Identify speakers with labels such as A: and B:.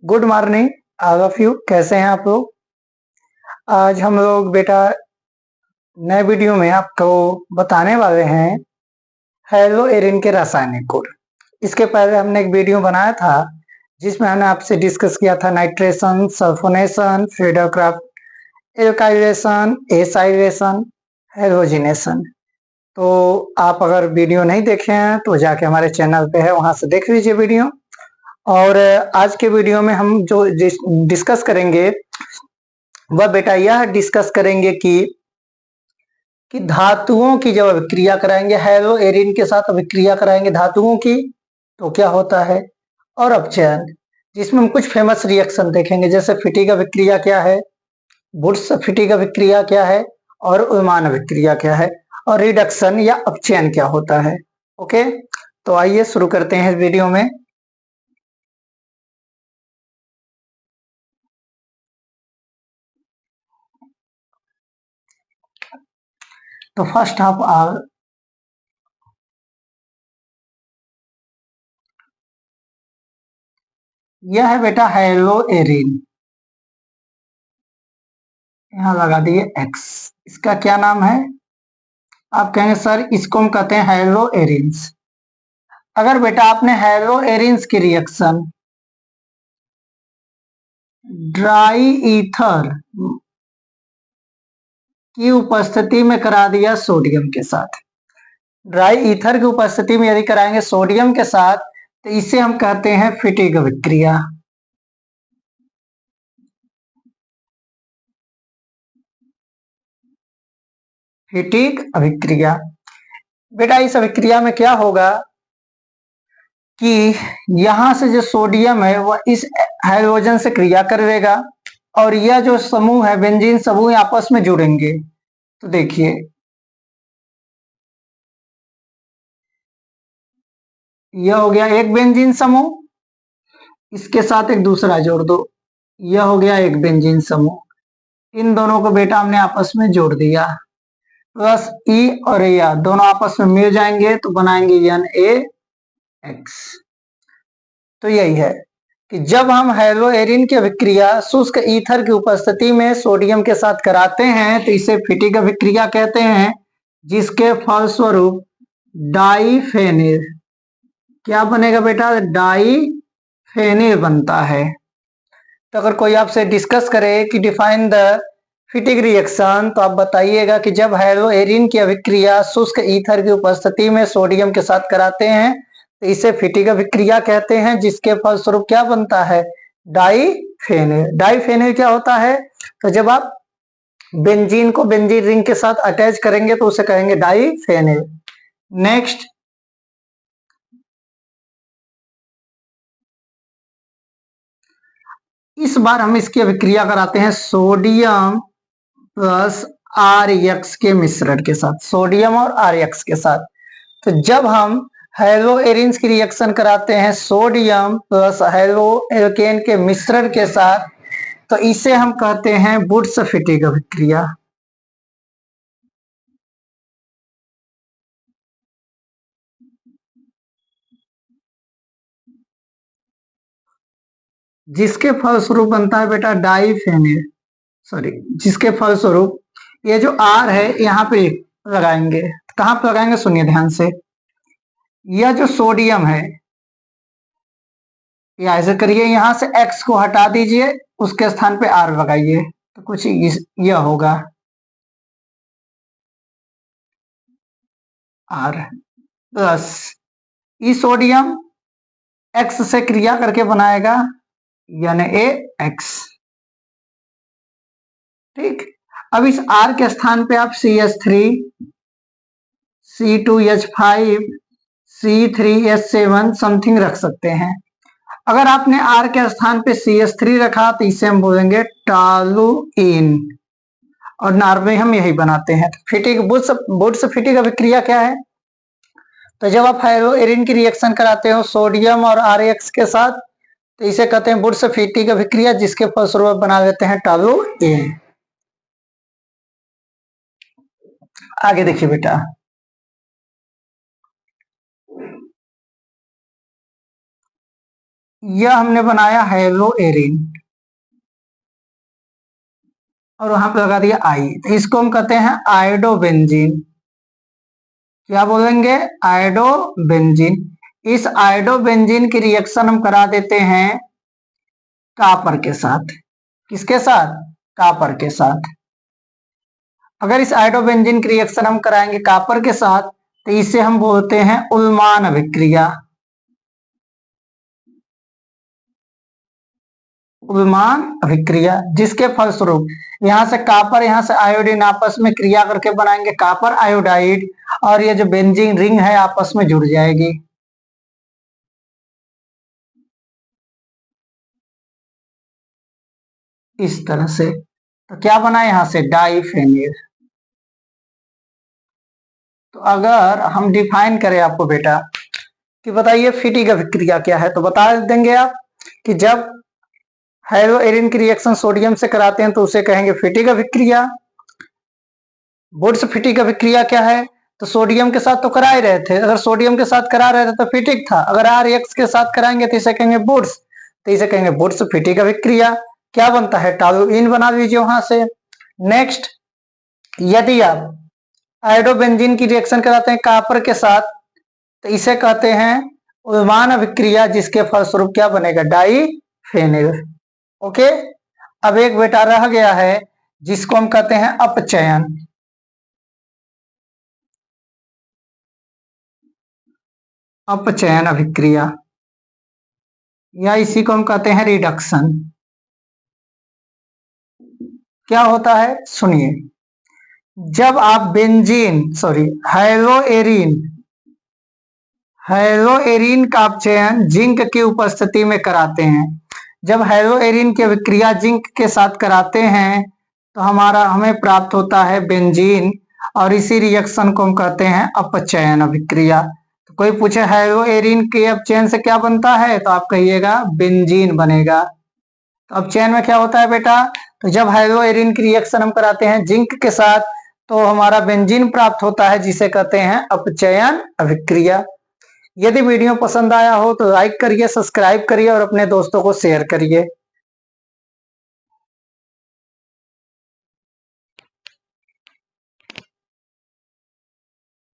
A: Good morning all of you. कैसे हैं आप लोग? आज हम लोग बेटा नए वीडियो में आपको बताने वाले हैं हेलो एरिन के रासायनिक गुण। इसके पहले हमने एक वीडियो बनाया था जिसमें हमने आपसे डिस्कस किया था nitration, sulphonation, Friedel Crafts, alkylation, acylation, halogenation. तो आप अगर वीडियो नहीं देखे हैं तो जाके हमारे चैनल पे है, वहां से देख लीजिए वीडियो। और आज के वीडियो में हम जो डिस्कस करेंगे वह बेटा यह डिस्कस करेंगे कि धातुओं की जब अभिक्रिया कराएंगे, हेलो एरिन के साथ अभिक्रिया कराएंगे धातुओं की, तो क्या होता है। और अपचयन, जिसमें हम कुछ फेमस रिएक्शन देखेंगे, जैसे फिटिक अभिक्रिया क्या है, वुड्स फिटिक अभिक्रिया क्या है, और उलमान अभिक्रिया क्या है, और रिडक्शन या अपचयन क्या होता है। ओके, तो आइए शुरू करते हैं इस वीडियो में। तो फर्स्ट आप यह है बेटा हेलो एरिन, यहां लगा दिए एक्स। इसका क्या नाम है? आप कहेंगे सर इसको हम कहते हैं हेलो एरिन्स। अगर बेटा आपने हेलो एरिन्स की रिएक्शन ड्राई ईथर की उपस्थिति में करा दिया सोडियम के साथ, ड्राई ईथर की उपस्थिति में यदि कराएंगे सोडियम के साथ, तो इसे हम कहते हैं फिटिक अभिक्रिया। फिटिक अभिक्रिया बेटा, इस अभिक्रिया में क्या होगा कि यहां से जो सोडियम है वह इस हाइड्रोजन से क्रिया करेगा और यह जो समूह है बेंजीन समूह आपस में जुड़ेंगे। तो देखिए यह हो गया एक बेंजीन समूह, इसके साथ एक दूसरा जोड़ दो, यह हो गया एक बेंजीन समूह। इन दोनों को बेटा हमने आपस में जोड़ दिया, प्लस ई और या दोनों आपस में मिल जाएंगे तो बनाएंगे NaX। तो यही है कि जब हम हेलो एरिन की अभिक्रिया शुष्क ईथर की उपस्थिति में सोडियम के साथ कराते हैं तो इसे फिटिक अभिक्रिया कहते हैं, जिसके फलस्वरूप डाईफेनिल क्या बनेगा बेटा? डाईफेनिल बनता है। तो अगर कोई आपसे डिस्कस करे कि डिफाइन द फिटिक रिएक्शन, तो आप बताइएगा कि जब हेलो एरिन की अभिक्रिया शुष्क ईथर की उपस्थिति में सोडियम के साथ कराते हैं तो इसे फिटिक अभिक्रिया कहते हैं, जिसके फलस्वरूप क्या बनता है? डाईफेनिल। डाईफेनिल क्या होता है? तो जब आप बेंजीन को बेंजीन रिंग के साथ अटैच करेंगे तो उसे कहेंगे डाईफेनिल। नेक्स्ट, इस बार हम इसकी अभिक्रिया कराते हैं सोडियम प्लस RX के मिश्रण के साथ, सोडियम और RX के साथ। तो जब हम हेलो एरिन्स की रिएक्शन कराते हैं सोडियम प्लस हेलो एल्केन के मिश्रण के साथ, तो इसे हम कहते हैं वुड्स फिटिक अभिक्रिया। जिसके फलस्वरूप बनता है बेटा डाईफेनिल, सॉरी, जिसके फलस्वरूप ये जो R है यहाँ पे लगाएंगे, कहां पे लगाएंगे सुनिए ध्यान से। यह जो सोडियम है, या ऐसे करिए यहां से X को हटा दीजिए, उसके स्थान पे R लगाइए, तो कुछ यह होगा R प्लस ई सोडियम X से क्रिया करके बनाएगा NaX। ठीक, अब इस R के स्थान पे आप CH3, C2H5, C3H7 समथिंग रख सकते हैं। अगर आपने R के स्थान पे CH3 रखा तो इसे हम बोलेंगे टॉलुइन, और नॉर्वे हम यही बनाते हैं। फिटिक वुड्स फिटिक अभिक्रिया क्या है? तो जब आप हेलो एरिन की रिएक्शन कराते हो सोडियम और RX के साथ, तो इसे कहते हैं वुड्स फिटिक अभिक्रिया, जिसके फलस्वरूप बना लेते हैं टॉलुइन। आगे देखिए बेटा, यह हमने बनाया हेलो एरिन और वहां पे लगा दिया आई, तो इसको हम कहते हैं आयोडोबेंजीन। क्या बोलेंगे? आयोडोबेंजीन। इस आयोडोबेंजीन की रिएक्शन हम करा देते हैं कापर के साथ। किसके साथ? कापर के साथ। अगर इस आयोडोबेंजीन की रिएक्शन हम कराएंगे कापर के साथ तो इसे हम बोलते हैं उल्मान अभिक्रिया। उल्मान अभिक्रिया, जिसके फलस्वरूप यहाँ से कापर यहाँ से आयोडीन आपस में क्रिया करके बनाएंगे कापर आयोडाइड, और ये जो बेंजीन रिंग है आपस में जुड़ जाएगी। इस तरह से तो क्या बना यहाँ से? डाइफेनिल। तो अगर हम डिफाइन करें आपको बेटा कि बताइए फिटिक अभिक्रिया क्या है, तो बता देंगे आप कि जब हेलो एरिन की रिएक्शन सोडियम से कराते हैं तो उसे कहेंगे फिटिक अभिक्रिया। वुड्स फिटिक अभिक्रिया क्या है? तो सोडियम के साथ तो करा ही रहे थे, अगर सोडियम के साथ करा रहे थे तो फिटिक था, अगर आरएक्स के साथ कराएंगे तो इसे कहेंगे वुड्स, तो इसे कहेंगे वुड्स फिटिक अभिक्रिया। क्या बनता है? टॉलुइन बना दीजिए वहां से। नेक्स्ट, यदि आप आयोडोबेंजीन की रिएक्शन कराते हैं कापर के साथ तो इसे कहते हैं उल्मान अभिक्रिया, जिसके फलस्वरूप क्या बनेगा? डाइफेनिल। ओके, अब एक बेटा रह गया है जिसको हम कहते हैं अपचयन। अपचयन अभिक्रिया या इसी को हम कहते हैं रिडक्शन। क्या होता है? सुनिए, जब आप बेंजीन हेलोएरिन का अपचयन जिंक की उपस्थिति में कराते हैं, जब हेलोएरिन की अभिक्रिया जिंक के साथ कराते हैं तो हमें प्राप्त होता है बेंजीन, और इसी रिएक्शन को हम कहते हैं अपचयन अभिक्रिया। तो कोई पूछे हेलोएरिन के अपचयन से क्या बनता है तो आप कहिएगा बेंजीन बनेगा। तो अपचयन में क्या होता है बेटा? तो जब हेलोएरिन की रिएक्शन हम कराते हैं जिंक के साथ तो हमारा बेंजीन प्राप्त होता है, जिसे कहते हैं अपचयन अभिक्रिया। यदि वीडियो पसंद आया हो तो लाइक करिए, सब्सक्राइब करिए और अपने दोस्तों को शेयर करिए।